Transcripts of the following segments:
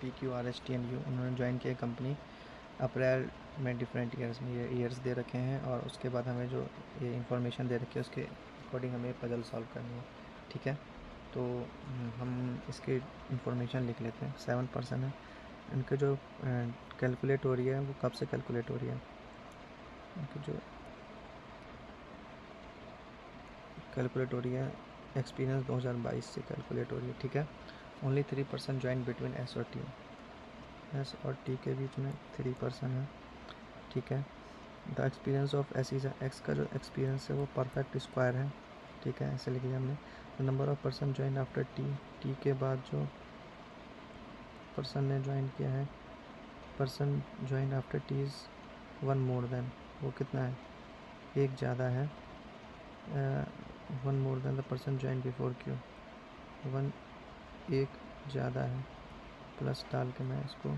P Q R S T N U, उन्होंने join किया company अप्रैल में डिफरेंट ईयर्स में, ये ईयर्स दे रखे हैं और उसके बाद हमें जो ये इन्फॉर्मेशन दे रखी है उसके अकॉर्डिंग हमें पजल सॉल्व करनी है। ठीक है, तो हम इसकी इन्फॉर्मेशन लिख लेते हैं। 7 पर्सन है, इनके जो कैलकुलेट हो रही है वो कब से कैलकुलेट हो रही है, इनकी जो कैलकुलेट हो रही है एक्सपीरियंस 2022 से कैलकुलेट हो रही है। ठीक है, only 3 person join between S और टी, एस और टी के बीच में 3 पर्सन है। ठीक है, the experience of S is x का जो एक्सपीरियंस है वो परफेक्ट स्क्वायर है। ठीक है, ऐसे लिख लिया हमने। The number of person join after T, T के बाद जो पर्सन ने ज्वाइन किया है, person join after T is 1 more than, वो कितना है, एक ज़्यादा है। 1 more than the person join before Q, 1 एक ज़्यादा है, प्लस डाल के मैं इसको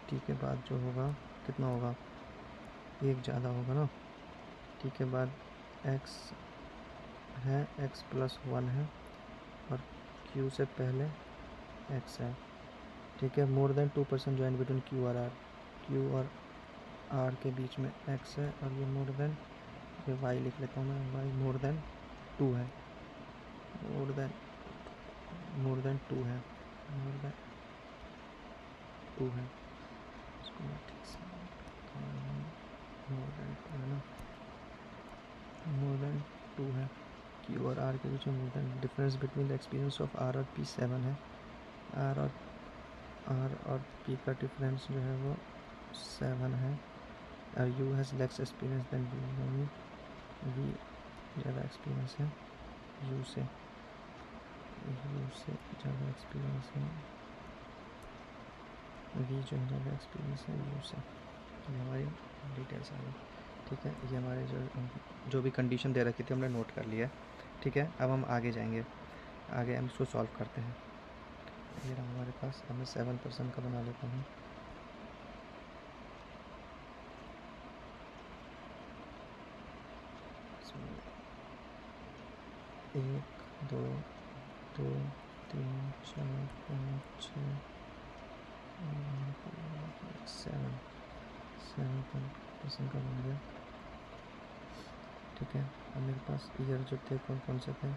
टी के बाद जो होगा कितना होगा, एक ज़्यादा होगा ना। टी के बाद एक्स है, एक्स प्लस 1 है और क्यू से पहले एक्स है। ठीक है, more than 2 person join between Q और आर, क्यू और आर के बीच में एक्स है और ये मोर देन, ये वाई लिख लेता हूँ मैं, वाई मोर देन 2 है, मोर देन 2 है, मोर देन 2 है, इसको मैं ठीक से मोर देन 2 है ना, मोर देन 2 है। क्यू और आर के बीच में more than, difference between the experience of R और पी 7 है, आर और पी का डिफरेंस जो है वो 7 है। और U has less experience than V, यानी वी ज़्यादा एक्सपीरियंस है यू से, ज़्यादा एक्सपीरियंस है वी, जो है ज़्यादा एक्सपीरियंस है यू से। ये हमारी डिटेल्स आ गई। ठीक है, ये हमारे जो भी कंडीशन दे रखी थी हमने नोट कर लिया है। ठीक है, अब हम आगे जाएंगे, आगे हम इसको सॉल्व करते हैं। ये रहा हमारे पास, अब मैं 7% का बना लेता हूँ। एक, दो, 3, 4, 5, 6, 7% का बन गया। ठीक है, अब मेरे पास ईयर जो थे कौन कौन से थे,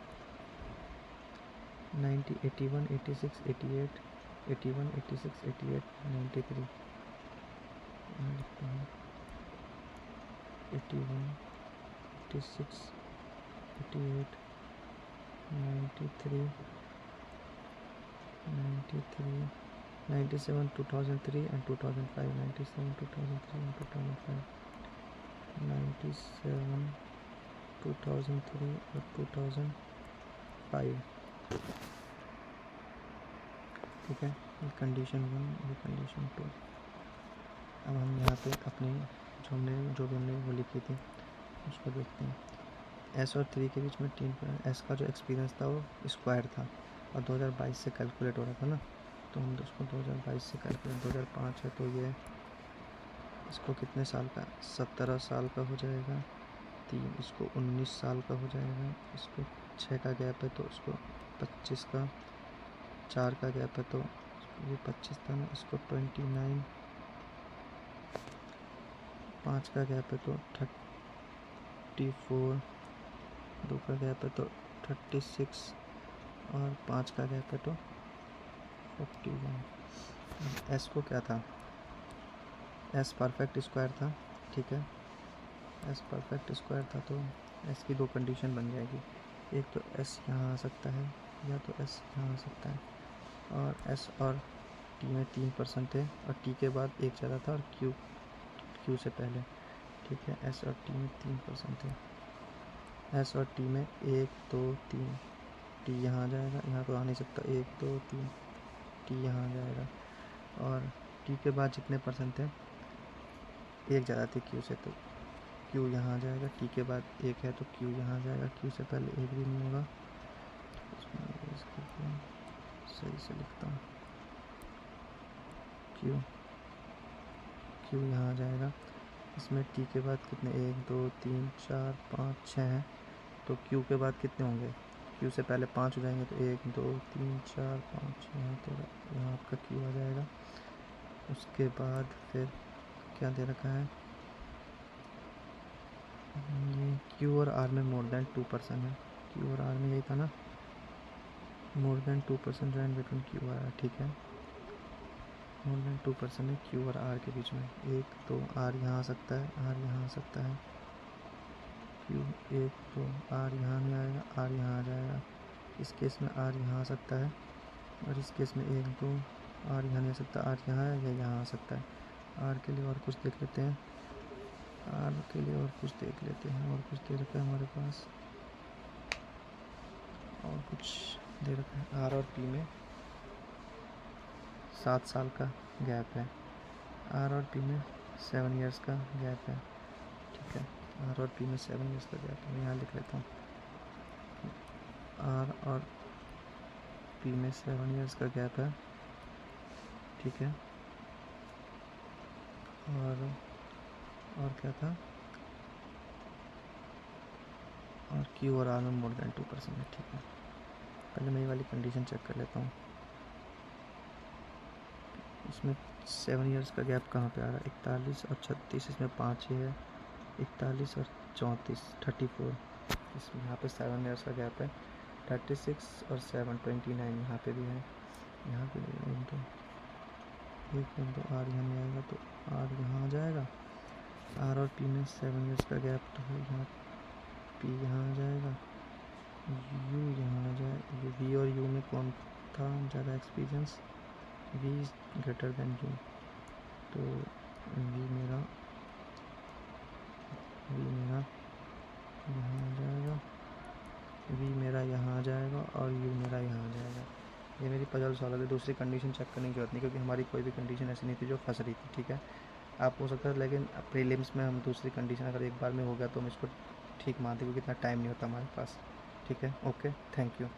90, 81, 86, 88, 81, 86, 88, 93, मैं लिखता हूँ 81, 86, 88, 93, 97, 2003 and 2005, 97, 2003 and 2005, 97, 2003 और 2005। ठीक है, ये कंडीशन 1, ये कंडीशन 2। अब हम यहाँ पे अपनी जो भी हमने वो लिखी थी उसको देखते हैं। एस और 3 के बीच में 3, एस का जो एक्सपीरियंस था वो स्क्वायर था और 2022 से कैलकुलेट हो रहा था ना, तो हम उसको 2022 से कैलकुलेट, 2005 है तो ये इसको कितने साल का, 17 साल का हो जाएगा। 3 इसको 19 साल का हो जाएगा, इसको 6 का गैप है तो इसको 25 का, 4 का गैप है तो ये 25 था ना, इसको 29, 5 का गैप है तो 34, 2 का गैप है तो 36 और 5 का गैप है तो 41। एस को क्या था, एस परफेक्ट स्क्वायर था। ठीक है, एस परफेक्ट स्क्वायर था तो एस की 2 कंडीशन बन जाएगी, एक तो एस यहाँ आ सकता है या तो एस यहाँ आ सकता है, और एस और टी में 3% थे और टी के बाद एक ज़्यादा था और क्यू से पहले। ठीक है, एस और टी में 3% थे, एस और टी में 1, 2, 3, टी यहाँ आ जाएगा, यहाँ तो आ नहीं सकता, 1, 2, 3, टी यहाँ आ जाएगा और टी के बाद जितने परसेंट थे एक ज़्यादा थी क्यू से तो क्यू यहाँ आ जाएगा, टी के बाद एक है तो क्यू यहाँ आ जाएगा, क्यू से पहले एक भी नहीं होगा, सही से लिखता हूँ, क्यू यहाँ आ जाएगा। इसमें टी के बाद कितने, 1, 2, 3, 4, 5, 6 हैं तो क्यू के बाद कितने होंगे, क्यू से पहले 5 हो जाएंगे तो 1 2 3 4 5 यहाँ तेरा, यहाँ आपका क्यू आ जाएगा। उसके बाद फिर क्या दे रखा है, ये क्यू और आर में मोर देन 2% है। क्यू और आर में यही था ना, more than 2% join between Q और आर, ठीक है। मोर देन 2% है क्यू और आर के बीच में। एक तो आर यहाँ आ सकता है, आर यहाँ आ सकता है, क्यू एक तो आर यहाँ नहीं आएगा, आर यहाँ आ जाएगा। इस केस में आर यहाँ आ सकता है, और इस केस में एक तो आर यहाँ नहीं आ सकता, आर यहाँ है या यहाँ आ सकता है। आर के लिए और कुछ देख लेते हैं, आर के लिए और कुछ देख लेते हैं, और कुछ दे रखा है हमारे पास, और कुछ दे रखा है। आर और पी में 7 साल का गैप है, आर और पी में 7 इयर्स का गैप है, ठीक है। आर और पी में 7 इयर्स का गैप है, मैं यहाँ लिख लेता हूँ। आर और पी में 7 इयर्स का गैप है, ठीक है। और क्या था, और क्यू और आर में मोर देन 2% है, ठीक है। पहले मैं ये वाली कंडीशन चेक कर लेता हूँ। इसमें 7 इयर्स का गैप कहाँ पे आ रहा है, 41 और 36, इसमें 5 ही है। 41 और 34 34, इसमें यहाँ पे 7 इयर्स का गैप है। 36 और 7 29 यहाँ पे भी है, यहाँ पे एक तो आर यहाँ नहीं आएगा तो आर यहाँ आ जाएगा। आर और पी में 7 इयर्स का गैप तो है, यहाँ पी यहाँ आ जाएगा, यू यहाँ आ जाए। वी और यू में कौन था ज़्यादा experience, V is greater than U, तो वी मेरा यहाँ आ जाएगा, वी मेरा यहाँ आ जाएगा, और यू मेरा यहाँ आ जाएगा। ये मेरी पजल सॉल्व है। दूसरी कंडीशन चेक करने की जरूरत नहीं, क्योंकि हमारी कोई भी कंडीशन ऐसी नहीं थी जो फंस रही थी, ठीक है। आप हो सकता है, लेकिन प्रीलिम्स में हम दूसरी कंडीशन अगर एक बार में हो गया तो हम इसको ठीक मानते, क्योंकि इतना टाइम नहीं होता हमारे पास, ठीक है। Okay, thank you.